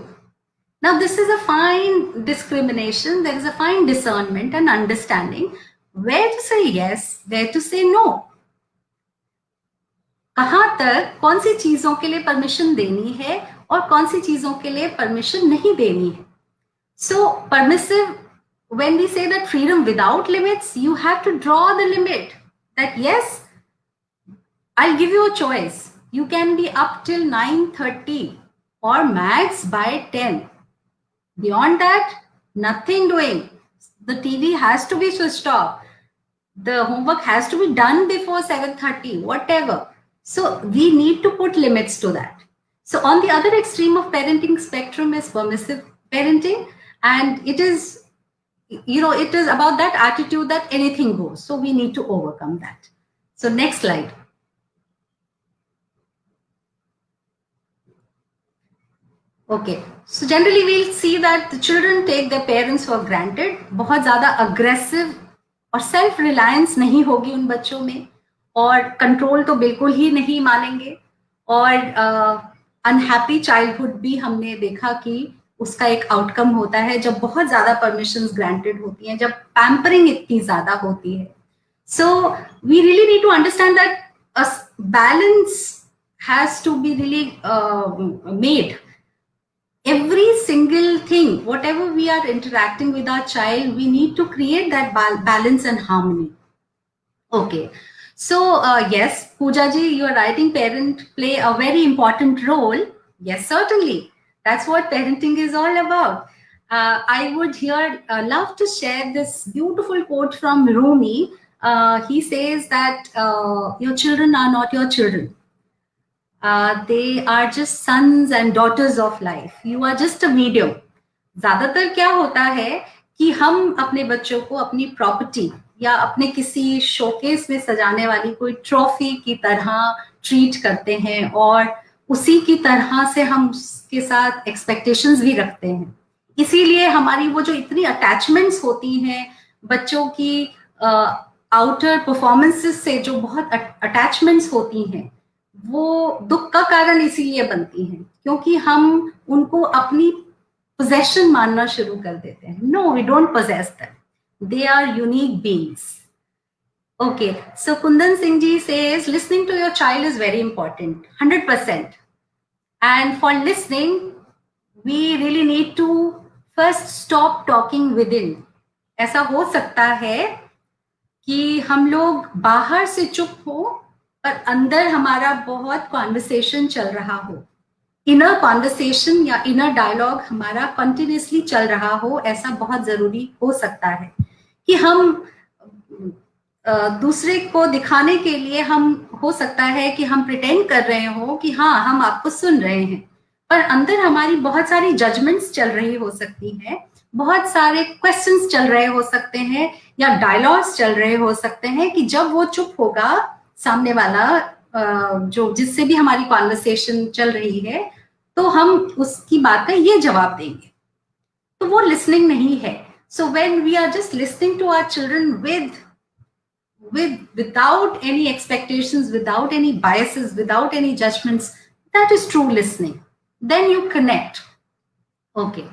Now this is a fine discrimination, there is a fine discernment and understanding where to say yes, where to say no. कहां तक कौन सी चीजों के लिए permission देनी है और कौन सी चीजों के लिए परमिशन नहीं देनी है. So permissive, when we say that freedom without limits, you have to draw the limit that yes, I'll give you a choice. You can be up till 9:30 or max by 10. Beyond that, nothing doing. The TV has to be switched off. The homework has to be done before 7:30, whatever. So we need to put limits to that. So on the other extreme of parenting spectrum is permissive parenting, and it is, it is about that attitude that anything goes. So we need to overcome that. So next slide. Okay, so generally we'll see that the children take their parents for granted. बहुत ज़्यादा aggressive और self reliance नहीं होगी उन बच्चों में, और control तो बिल्कुल ही नहीं मानेंगे, और अनहैप्पी चाइल्डहुड भी हमने देखा कि उसका एक आउटकम होता है जब बहुत ज़्यादा परमिशंस ग्रांटेड होती हैं, जब पैम्परिंग इतनी ज़्यादा होती है. So we really need to understand that a balance has to be really made. Every single thing, whatever we are interacting with our child, we need to create that balance and harmony. Okay, so yes, Pooja ji, you are writing parent play a very important role. Yes, certainly, that's what parenting is all about. I would here love to share this beautiful quote from Rumi. He says that your children are not your children. They are just sons and daughters of life. You are just a medium. ज्यादातर क्या होता है कि हम अपने बच्चों को अपनी प्रॉपर्टी या अपने किसी शोकेस में सजाने वाली कोई ट्रॉफी की तरह ट्रीट करते हैं, और उसी की तरह से हम उसके साथ एक्सपेक्टेशंस भी रखते हैं. इसीलिए हमारी वो जो इतनी अटैचमेंट्स होती हैं बच्चों की आउटर परफॉर्मेंसेस से, जो बहुत अटैचमेंट्स होती हैं, वो दुख का कारण इसीलिए बनती हैं क्योंकि हम उनको अपनी पोजेशन मानना शुरू कर देते हैं. No, we don't possess them. They are unique beings. Okay, so Kundan Singh ji says listening to your child is very important, 100%. And for listening, we really need to first stop talking within. ऐसा हो सकता है कि हम लोग बाहर से चुप हो पर अंदर हमारा बहुत कॉन्वर्सेशन चल रहा हो, इनर कॉन्वर्सेशन या इनर डायलॉग हमारा कंटिन्यूसली चल रहा हो, ऐसा बहुत जरूरी हो सकता है कि हम दूसरे को दिखाने के लिए हम हो सकता है कि हम प्रिटेंड कर रहे हो कि हाँ हम आपको सुन रहे हैं, पर अंदर हमारी बहुत सारी जजमेंट्स चल रही हो सकती है, बहुत सारे क्वेश्चंस चल रहे हो सकते हैं या डायलॉग्स चल रहे हो सकते हैं कि जब वो चुप होगा सामने वाला जो जिससे भी हमारी कॉन्वर्सेशन चल रही है तो हम उसकी बात का ये जवाब देंगे, तो वो लिसनिंग नहीं है. So when we are just listening to our children without any expectations, without any biases, without any judgments, that is true listening. Then you connect. Okay,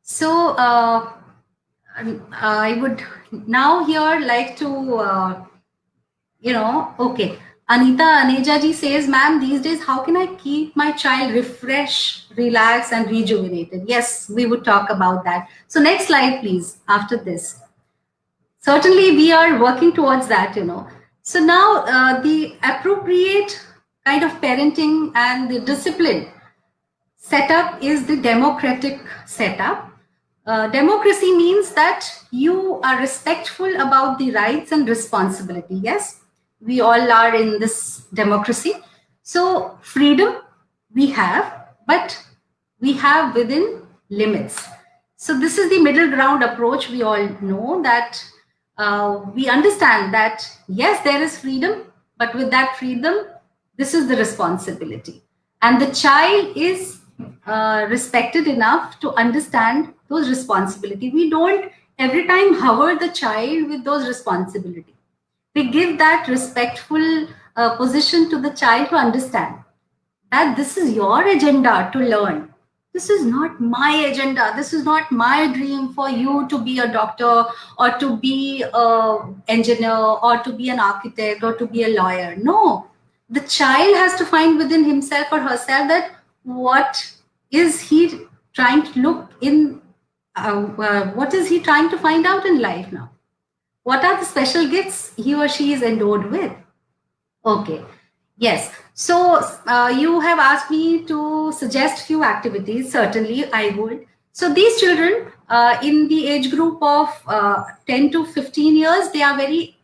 so I would now here like to okay, Anita Aneja ji says, ma'am, these days how can I keep my child refreshed, relaxed and rejuvenated? Yes, we would talk about that. So next slide please. After this, certainly we are working towards that. So now the appropriate kind of parenting and the discipline setup is the democratic setup. Democracy means that you are respectful about the rights and responsibility. Yes, we all are in this democracy. So freedom we have, but we have within limits. So this is the middle ground approach. We all know that we understand that yes, there is freedom, but with that freedom, this is the responsibility. And the child is respected enough to understand those responsibilities. We don't every time hover the child with those responsibilities. We give that respectful position to the child to understand that this is your agenda to learn. This is not my agenda. This is not my dream for you to be a doctor or to be an engineer or to be an architect or to be a lawyer. No, the child has to find within himself or herself that what is he trying to look in, what is he trying to find out in life now? What are the special gifts he or she is endowed with? Okay. Yes. So you have asked me to suggest few activities. Certainly, I would. So these children in the age group of 10 to 15 years, they are very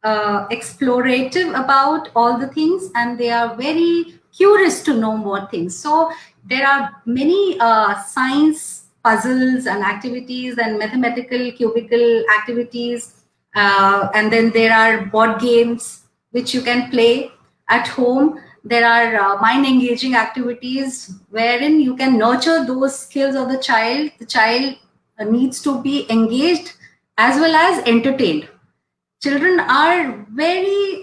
explorative about all the things and they are very curious to know more things. So there are many science puzzles and activities and mathematical cubicle activities. And then there are board games which you can play at home. There are mind engaging activities wherein you can nurture those skills of the child. The child needs to be engaged as well as entertained. Children are very,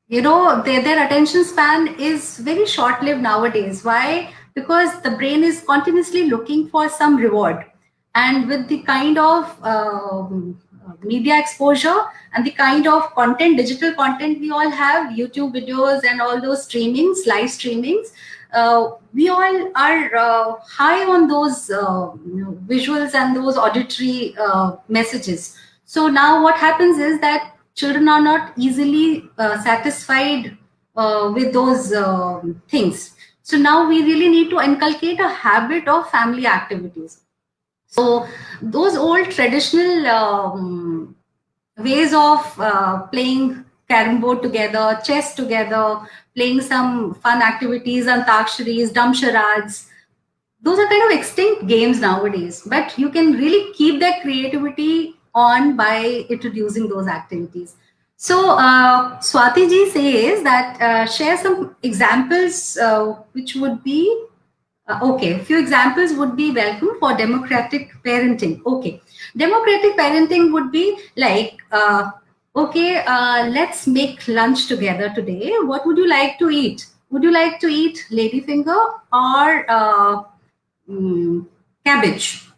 their attention span is very short lived nowadays. Why? Because the brain is continuously looking for some reward. And with the kind of media exposure and the kind of content, digital content we all have, YouTube videos and all those streamings, live streamings, we all are high on those visuals and those auditory messages. So now what happens is that children are not easily satisfied with those things. So now we really need to inculcate a habit of family activities. So those old traditional ways of playing carom board together, chess together, playing some fun activities, antaksharis, dumb charades, those are kind of extinct games nowadays. But you can really keep that creativity on by introducing those activities. So Swati ji says that share some examples which would be okay, few examples would be welcome for democratic parenting. Okay, democratic parenting would be like, okay, let's make lunch together today. What would you like to eat? Would you like to eat ladyfinger or cabbage?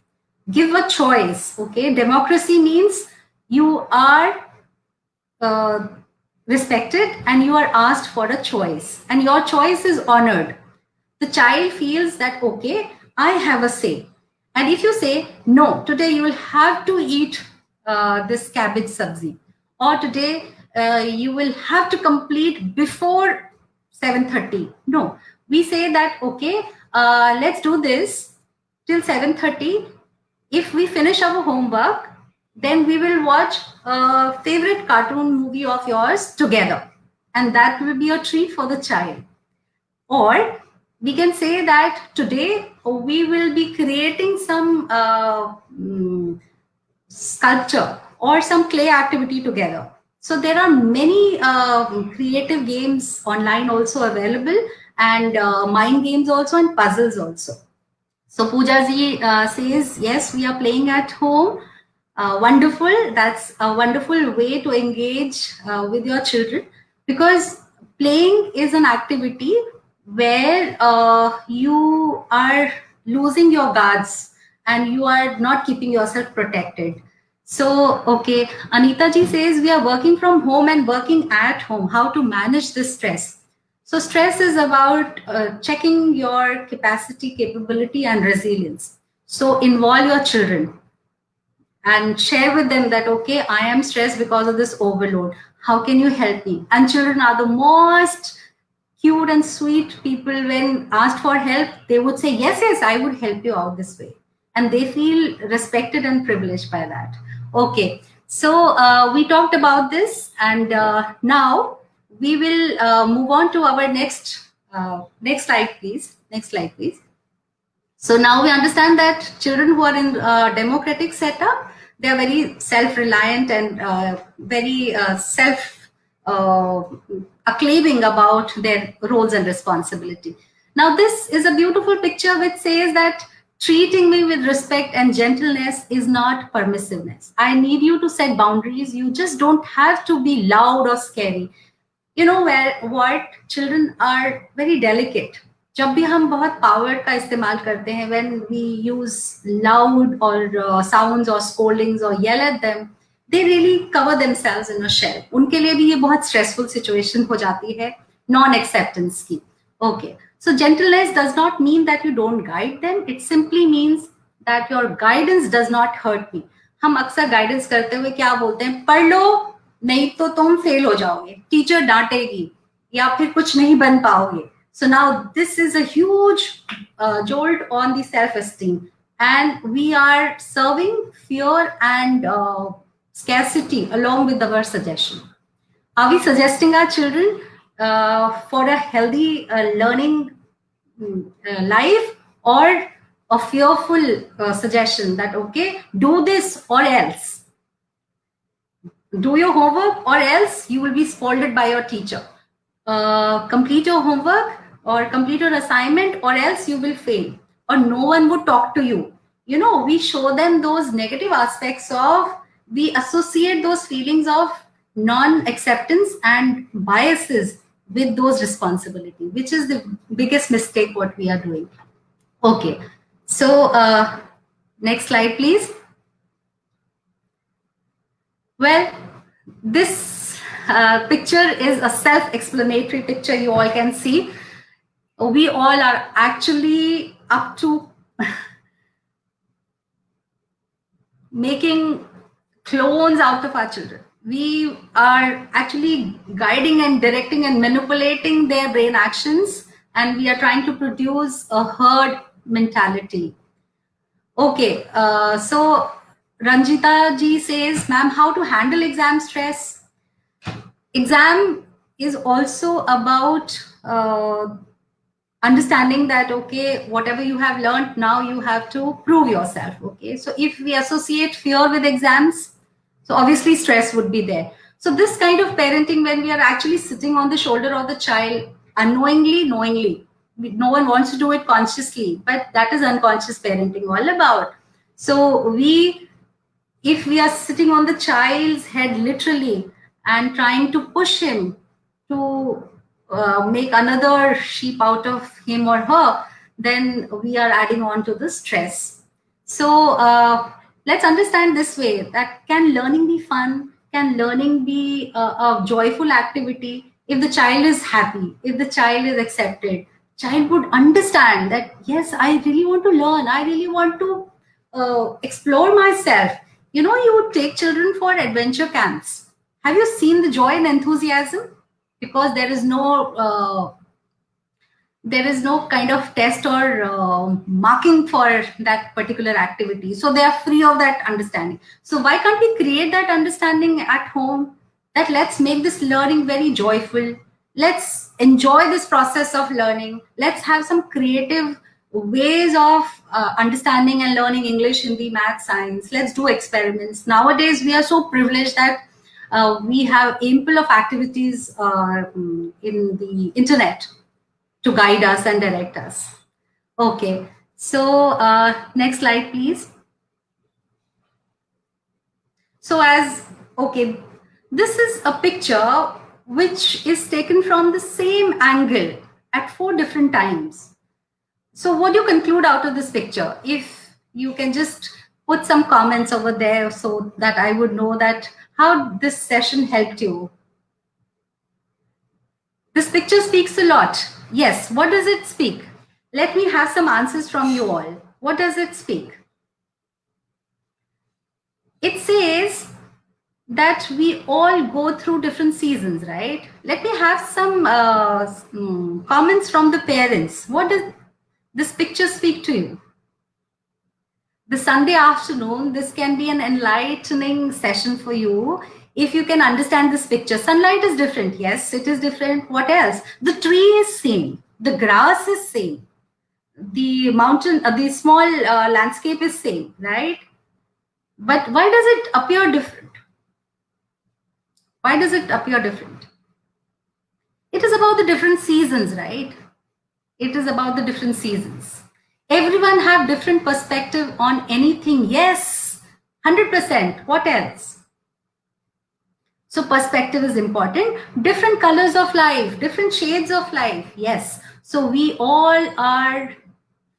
Give a choice. Okay, democracy means You are respected and you are asked for a choice, and your choice is honored. The child feels that, okay, I have a say. And if you say, no, today you will have to eat this cabbage sabzi, or today you will have to complete before 7:30. No, we say that, okay, let's do this till 7:30. If we finish our homework, then we will watch a favorite cartoon movie of yours together. And that will be a treat for the child. Or we can say that today we will be creating some sculpture or some clay activity together. So there are many creative games online also available, and mind games also, and puzzles also. So Pooja ji says, yes, we are playing at home. Wonderful. That's a wonderful way to engage with your children, because playing is an activity where you are losing your guards and you are not keeping yourself protected. So, okay, Anita ji says we are working from home and working at home. How to manage this stress? So stress is about checking your capacity, capability, and resilience. So involve your children and share with them that, okay, I am stressed because of this overload. How can you help me? And children are the most cute and sweet people. When asked for help, they would say, yes, yes, I would help you out this way. And they feel respected and privileged by that. Okay, so we talked about this, and now we will move on to our next slide, please. Next slide, please. So now we understand that children who are in democratic setup, they are very self-reliant and very self acclaiming about their roles and responsibility. Now this is a beautiful picture which says that treating me with respect and gentleness is not permissiveness. I need you to set boundaries. You just don't have to be loud or scary. You know where what children are very delicate. जब भी हम बहुत power का इस्तेमाल करते हैं, when we use loud or sounds or scoldings or yell at them, they really cover themselves in a shell. उनके लिए भी ये बहुत stressful situation हो जाती है non acceptance की. Okay, so gentleness does not mean that you don't guide them. It simply means that your guidance does not hurt me. हम अक्सर गाइडेंस करते हुए क्या बोलते हैं, पढ़ लो नहीं तो तुम फेल हो जाओगे, टीचर डांटेगी, या फिर कुछ नहीं बन पाओगे. So now this is a huge jolt on the self-esteem, and we are serving fear and scarcity along with our suggestion. Are we suggesting our children for a healthy learning life, or a fearful suggestion that, okay, do this or else? Do your homework or else you will be scolded by your teacher. Complete your homework or complete your assignment or else you will fail, or no one would talk to you. You know, we show them those negative aspects of, we associate those feelings of non-acceptance and biases with those responsibility, which is the biggest mistake what we are doing. Okay, so next slide, please. Well, this picture is a self-explanatory picture. You all can see we all are actually up to making clones out of our children. We are actually guiding and directing and manipulating their brain actions, and we are trying to produce a herd mentality. Okay, so Ranjita ji says, ma'am, how to handle exam stress? Exam is also about understanding that, okay, whatever you have learned, now you have to prove yourself. Okay, so if we associate fear with exams, so obviously stress would be there. So this kind of parenting, when we are actually sitting on the shoulder of the child unknowingly, knowingly, no one wants to do it consciously, but that is unconscious parenting all about. So if we are sitting on the child's head literally and trying to push him to make another sheep out of him or her, then we are adding on to the stress. So let's understand this way, that can learning be fun? Can learning be a joyful activity? If the child is happy, if the child is accepted, child would understand that, yes, I really want to learn. I really want to explore myself. You know, you would take children for adventure camps. Have you seen the joy and enthusiasm? Because there is no kind of test or marking for that particular activity, so they are free of that understanding. So why can't we create that understanding at home, that let's make this learning very joyful, let's enjoy this process of learning, let's have some creative ways of understanding and learning English, Hindi, math, science. Let's do experiments. Nowadays we are so privileged that we have ample of activities in the internet to guide us and direct us. Okay, so next slide, please. So okay, this is a picture which is taken from the same angle at 4 different times. So what do you conclude out of this picture? If you can just put some comments over there so that I would know that how this session helped you. This picture speaks a lot. Yes, what does it speak? Let me have some answers from you all. What does it speak? It says that we all go through different seasons, right? Let me have some comments from the parents. What does this picture speak to you? The Sunday afternoon, this can be an enlightening session for you if you can understand this picture. Sunlight is different. Yes, it is different. What else? The tree is same. The grass is same. The mountain, the small landscape is same, right? But why does it appear different? Why does it appear different? It is about the different seasons, right? It is about the different seasons. Everyone have different perspective on anything. Yes, 100%. What else? So perspective is important. Different colors of life, different shades of life. Yes. So we all are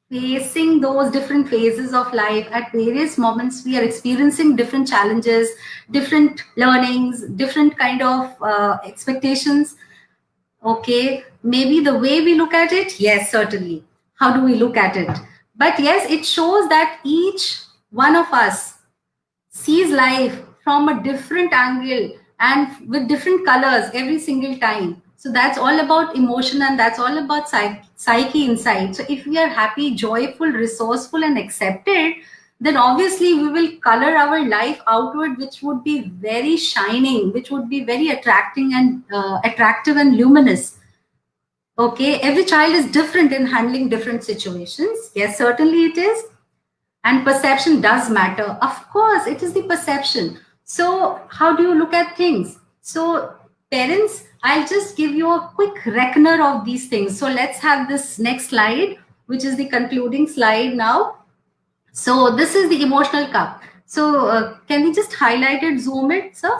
facing those different phases of life. At various moments we are experiencing different challenges, different learnings, different kind of expectations. Okay, maybe the way we look at it, yes, certainly. How do we look at it? But yes, it shows that each one of us sees life from a different angle and with different colors every single time. So that's all about emotion, and that's all about psyche inside. So if we are happy, joyful, resourceful, and accepted, then obviously we will color our life outward, which would be very shining, which would be very attracting and attractive and luminous. Okay, every child is different in handling different situations. Yes, certainly it is. And perception does matter. Of course, it is the perception. So how do you look at things? So parents, I'll just give you a quick reckoner of these things. So let's have this next slide, which is the concluding slide now. So this is the emotional cup. So can we just highlight it, zoom it, sir?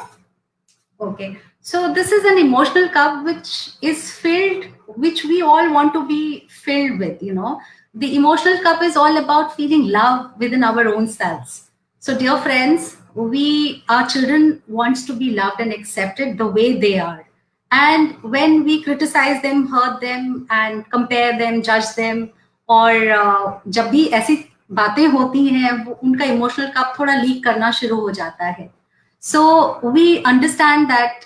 Okay. So this is an emotional cup which is filled, which we all want to be filled with, you know. The emotional cup is all about feeling love within our own selves. So dear friends, our children wants to be loved and accepted the way they are. And when we criticize them, hurt them and compare them, judge them, और जब भी ऐसी बातें होती हैं, उनका emotional cup थोड़ा leak करना शुरू हो जाता है. So we understand that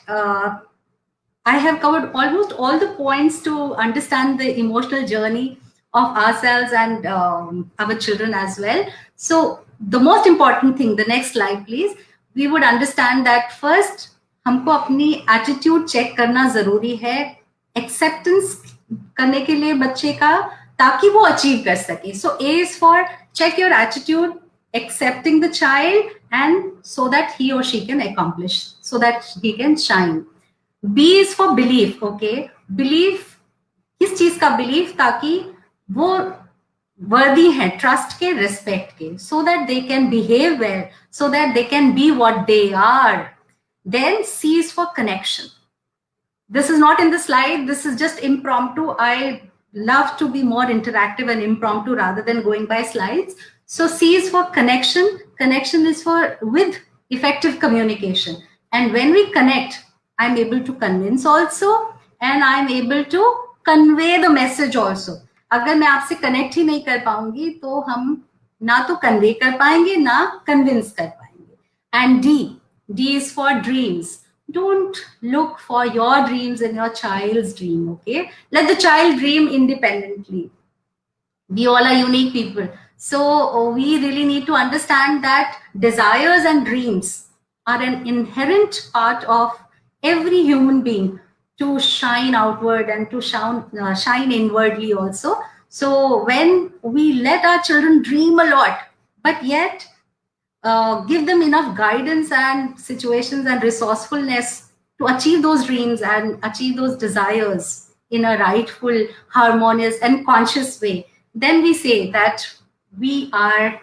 I have covered almost all the points to understand the emotional journey of ourselves and our children as well. So the most important thing, the next slide please, we would understand that first हमको अपनी attitude check करना जरूरी है, acceptance करने के लिए बच्चे का, ताकि वो achieve कर सके. So A is for check your attitude, accepting the child, and so that he or she can accomplish, so that he can shine. B is for belief. Okay, belief, किस चीज का belief, ताकि वो worthy है trust के, respect के, so that they can behave well, so that they can be what they are. Then C is for connection. This is not in the slide, this is just impromptu. I love to be more interactive and impromptu rather than going by slides. So C is for connection. Connection is for with effective communication. And when we connect, I'm able to convince also, and I'm able to convey the message also. अगर मैं आपसे connect ही नहीं कर पाऊंगी तो हम ना तो convey कर पाएंगे ना convince कर पाएंगे. And D is for dreams. Don't look for your dreams in your child's dream, okay? Let the child dream independently. We all are unique people. So we really need to understand that desires and dreams are an inherent part of every human being to shine outward and to shine inwardly also. So when we let our children dream a lot, but yet give them enough guidance and situations and resourcefulness to achieve those dreams and achieve those desires in a rightful, harmonious, and conscious way, then we say that we are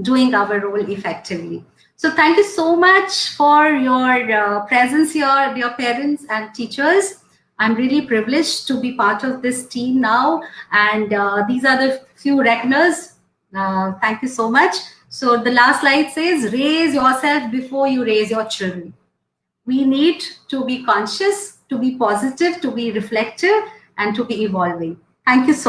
doing our role effectively. So thank you so much for your presence here, dear parents and teachers. I'm really privileged to be part of this team now. And these are the few reckoners. Thank you so much. So the last slide says, raise yourself before you raise your children. We need to be conscious, to be positive, to be reflective, and to be evolving. Thank you so much.